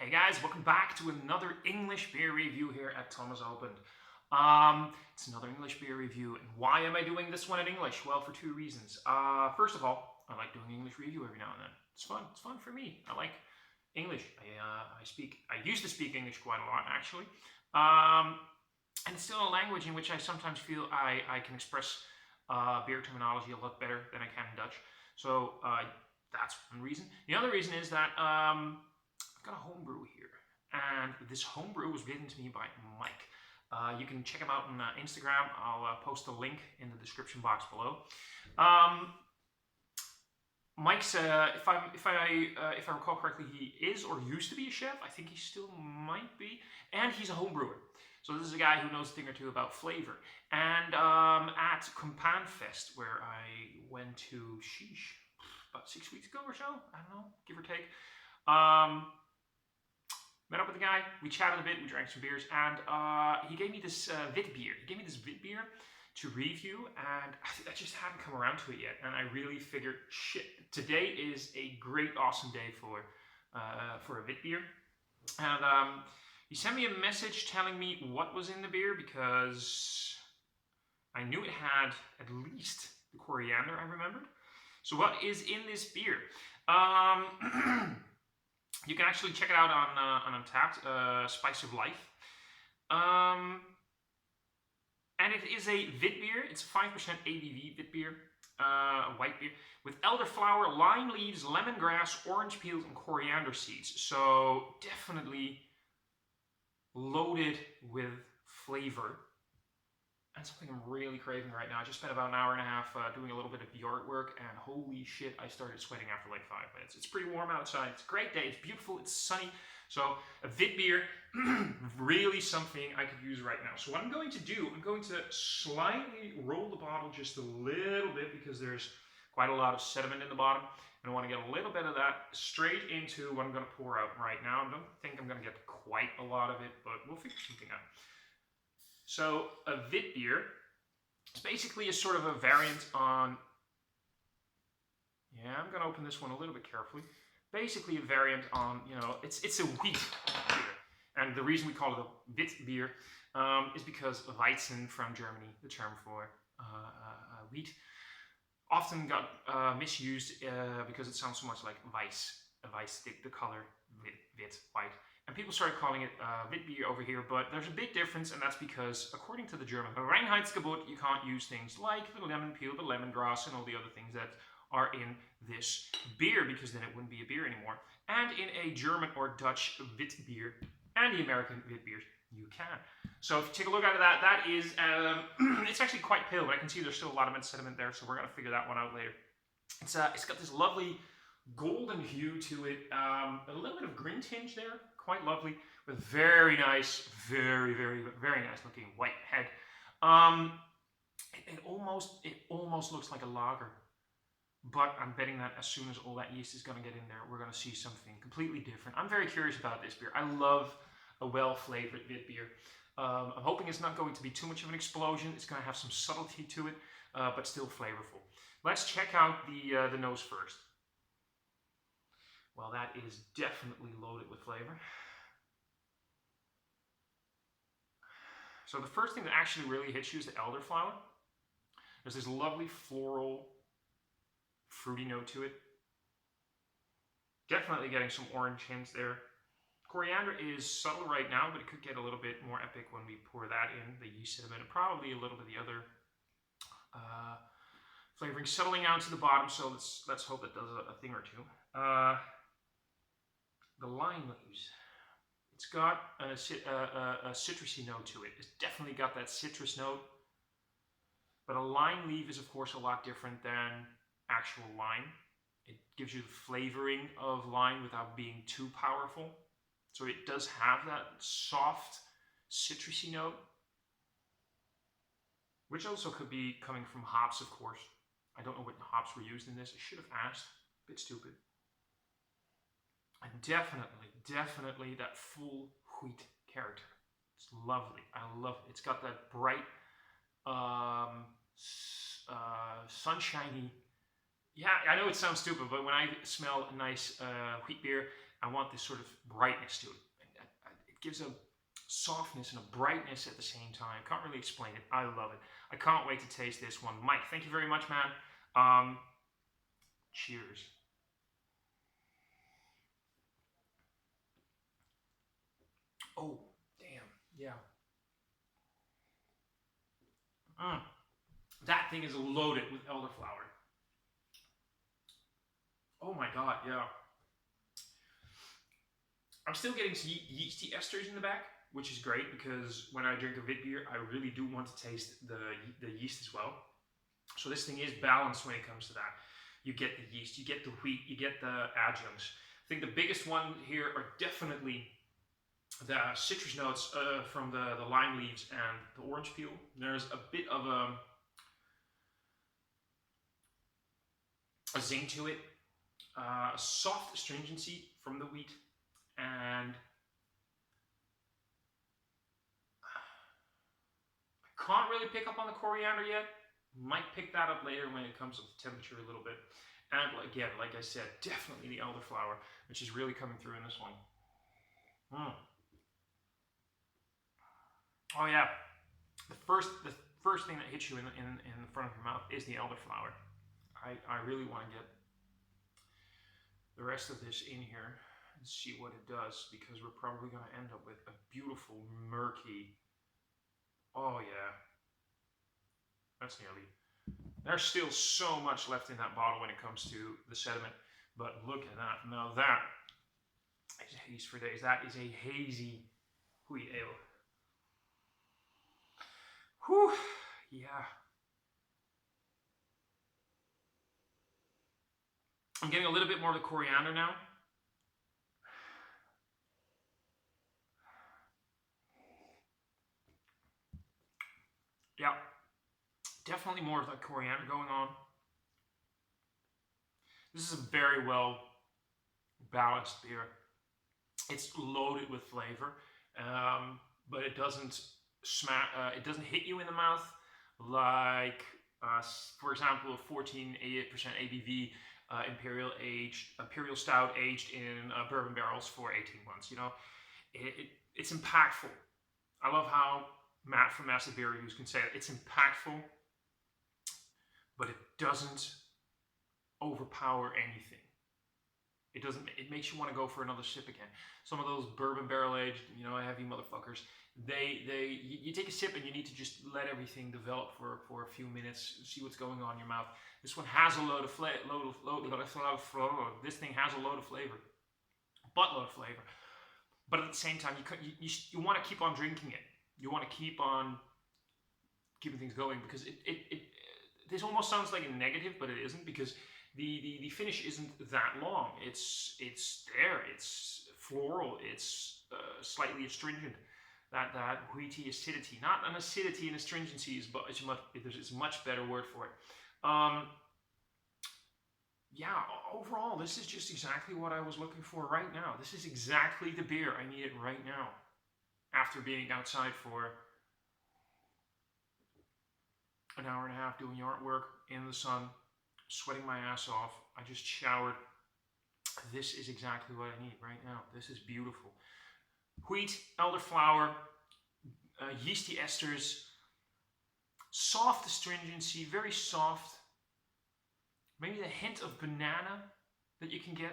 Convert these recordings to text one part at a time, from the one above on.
Hey guys, welcome back to another English beer review here at Thomas Opent. It's another English beer review, and why am I doing this one in English? Well, for two reasons. First of all, I like doing English review every now and then. It's fun. It's fun for me. I like English. I used to speak English quite a lot, actually. And it's still a language in which I sometimes feel I can express beer terminology a lot better than I can in Dutch. So that's one reason. The other reason is that I've got a homebrew here, and this homebrew was given to me by Mike. You can check him out on Instagram. I'll post a link in the description box below. Mike's, if I recall correctly, he is or used to be a chef. I think he still might be, and he's a home brewer. So this is a guy who knows a thing or two about flavor. And at Compan Fest, where I went to, about 6 weeks ago or so, I don't know, give or take. Met up with the guy, we chatted a bit, we drank some beers, and he gave me this Witbier. He gave me this Witbier to review, and I just hadn't come around to it yet. And I really figured, shit, today is a great, awesome day for a Witbier. And he sent me a message telling me what was in the beer, because I knew it had at least the coriander, I remembered. So what is in this beer? You can actually check it out on Untappd, Spice of Life. And it is a Witbier. It's a 5% ABV Witbier, white beer, with elderflower, lime leaves, lemongrass, orange peels, and coriander seeds. So definitely loaded with flavor. And something I'm really craving right now. I just spent about an hour and a half doing a little bit of yard work, and holy shit, I started sweating after like 5 minutes. It's pretty warm outside. It's a great day. It's beautiful. It's sunny. So a Witbier, really something I could use right now. So what I'm going to do, I'm going to slightly roll the bottle just a little bit, because there's quite a lot of sediment in the bottom. And I want to get a little bit of that straight into what I'm going to pour out right now. I don't think I'm going to get quite a lot of it, but we'll figure something out. So a Witbier is basically a sort of a variant on, yeah, I'm going to open this one a little bit carefully. Basically a variant on, it's a wheat beer. And the reason we call it a Witbier is because Weizen from Germany, the term for wheat, often got misused because it sounds so much like Weiss, the color, wit, white. And people started calling it Witbier over here, but there's a big difference, and that's because, according to the German Reinheitsgebot, you can't use things like the lemon peel, the lemongrass, and all the other things that are in this beer, because then it wouldn't be a beer anymore. And in a German or Dutch Witbier, and the American Witbiers, you can. So if you take a look at that, that is, it's actually quite pale, but I can see there's still a lot of sediment there, so we're going to figure that one out later. It's got this lovely golden hue to it, a little bit of green tinge there, quite lovely, with very nice, very nice looking white head. It almost looks like a lager, but I'm betting that as soon as all that yeast is going to get in there, we're going to see something completely different. I'm very curious about this beer. I love a well-flavored Witbier. I'm hoping it's not going to be too much of an explosion. It's going to have some subtlety to it, but still flavorful. Let's check out the nose first. Well, that is definitely loaded with flavor. So the first thing that actually really hits you is the elderflower. There's this lovely floral, fruity note to it. Definitely getting some orange hints there. Coriander is subtle right now, but it could get a little bit more epic when we pour that in, the yeast sediment, and probably a little bit of the other flavoring settling out to the bottom. So let's hope it does a thing or two. The lime leaves. It's got a citrusy note to it. It's definitely got that citrus note. But a lime leaf is, of course, a lot different than actual lime. It gives you the flavoring of lime without being too powerful. So it does have that soft, citrusy note, which also could be coming from hops, of course. I don't know what hops were used in this. I should have asked. A bit stupid. And definitely that full wheat character. It's lovely. I love it. It's got that bright, sunshiny. Yeah, I know it sounds stupid, but when I smell a nice wheat beer, I want this sort of brightness to it. It gives a softness and a brightness at the same time. Can't really explain it. I love it. I can't wait to taste this one. Mike, thank you very much, man. Cheers. Oh, damn. Yeah. That thing is loaded with elderflower. Oh my god, yeah. I'm still getting some yeasty esters in the back, which is great because when I drink a Witbier, I really do want to taste the yeast as well. So this thing is balanced when it comes to that. You get the yeast, you get the wheat, you get the adjuncts. I think the biggest one here are definitely the citrus notes from the lime leaves and the orange peel. There's a bit of a zing to it, a soft astringency from the wheat, and I can't really pick up on the coriander yet. Might pick that up later when it comes up to temperature a little bit. And again, like I said, definitely the elderflower, which is really coming through in this one. Oh yeah, the first thing that hits you in the front of your mouth is the elderflower. I really want to get the rest of this in here and see what it does, because we're probably going to end up with a beautiful, murky, oh yeah, that's nearly, there's still so much left in that bottle when it comes to the sediment, but look at that. Now that is a haze for days. That is a hazy wheat ale. Whew, yeah. I'm getting a little bit more of the coriander now. Yeah, definitely more of that coriander going on. This is a very well balanced beer. It's loaded with flavor, but it doesn't it doesn't hit you in the mouth like, for example, a 14% ABV imperial stout aged in bourbon barrels for 18 months. You know, it's impactful. I love how Matt from Massive Beer Reviews can say it. It's impactful, but it doesn't overpower anything. It doesn't. It makes you want to go for another sip again. Some of those bourbon barrel aged, you know, heavy motherfuckers. You take a sip and you need to just let everything develop for a few minutes, see what's going on in your mouth. This one has a load of flavor. This thing has a load of flavor, buttload of flavor. But at the same time, you want to keep on drinking it. You want to keep on keeping things going, because this almost sounds like a negative, but it isn't, because the finish isn't that long. It's there. It's floral. It's slightly astringent. That wheaty acidity, not an acidity and astringency, but it's a much better word for it. Yeah, overall, this is just exactly what I was looking for right now. This is exactly the beer I needed right now, after being outside for an hour and a half doing yard work in the sun, sweating my ass off. I just showered. This is exactly what I need right now. This is beautiful. Wheat, elderflower, yeasty esters, soft astringency, very soft. Maybe a hint of banana that you can get,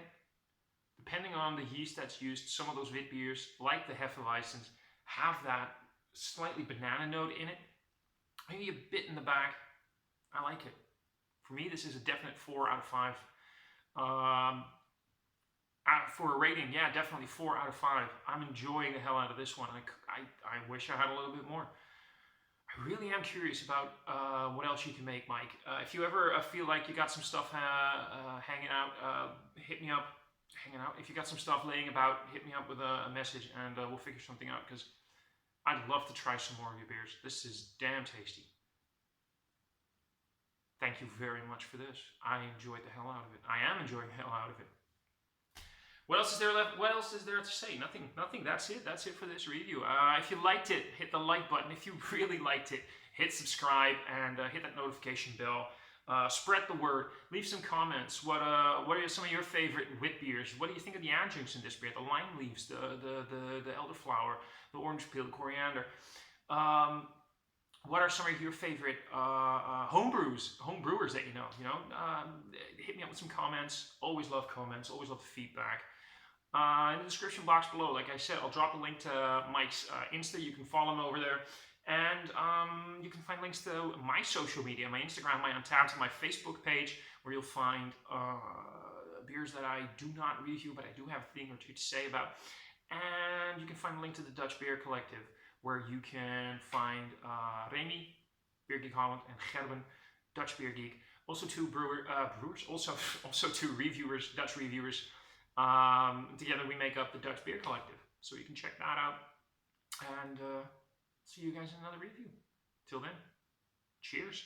depending on the yeast that's used. Some of those Witbiers, like the Hefeweizens, have that slightly banana note in it. Maybe a bit in the back. I like it. For me, this is a definite 4 out of 5. For a rating, yeah, definitely 4 out of 5. I'm enjoying the hell out of this one. I wish I had a little bit more. I really am curious about what else you can make, Mike. If you ever feel like you got some stuff hanging out, hit me up. Hanging out. If you got some stuff laying about, hit me up with a message, and we'll figure something out, because I'd love to try some more of your beers. This is damn tasty. Thank you very much for this. I enjoyed the hell out of it. I am enjoying the hell out of it. What else is there left? What else is there to say? Nothing. That's it. That's it for this review. If you liked it, hit the like button. If you really liked it, hit subscribe and hit that notification bell. Spread the word. Leave some comments. What are some of your favorite wit beers? What do you think of the adjuncts in this beer? The lime leaves, the elderflower, the orange peel, the coriander. What are some of your favorite home brewers that you know? Hit me up with some comments. Always love comments. Always love the feedback. In the description box below, like I said, I'll drop a link to Mike's Insta. You can follow him over there. And you can find links to my social media, my Instagram, my Untapped, my Facebook page, where you'll find beers that I do not review, but I do have a thing or two to say about. And you can find a link to the Dutch Beer Collective, where you can find Remy, Beer Geek Holland, and Gerben, Dutch Beer Geek. Also two brewers, also two reviewers, Dutch reviewers. Together we make up the Dutch Beer Collective. So you can check that out. And see you guys in another review. Till then, cheers.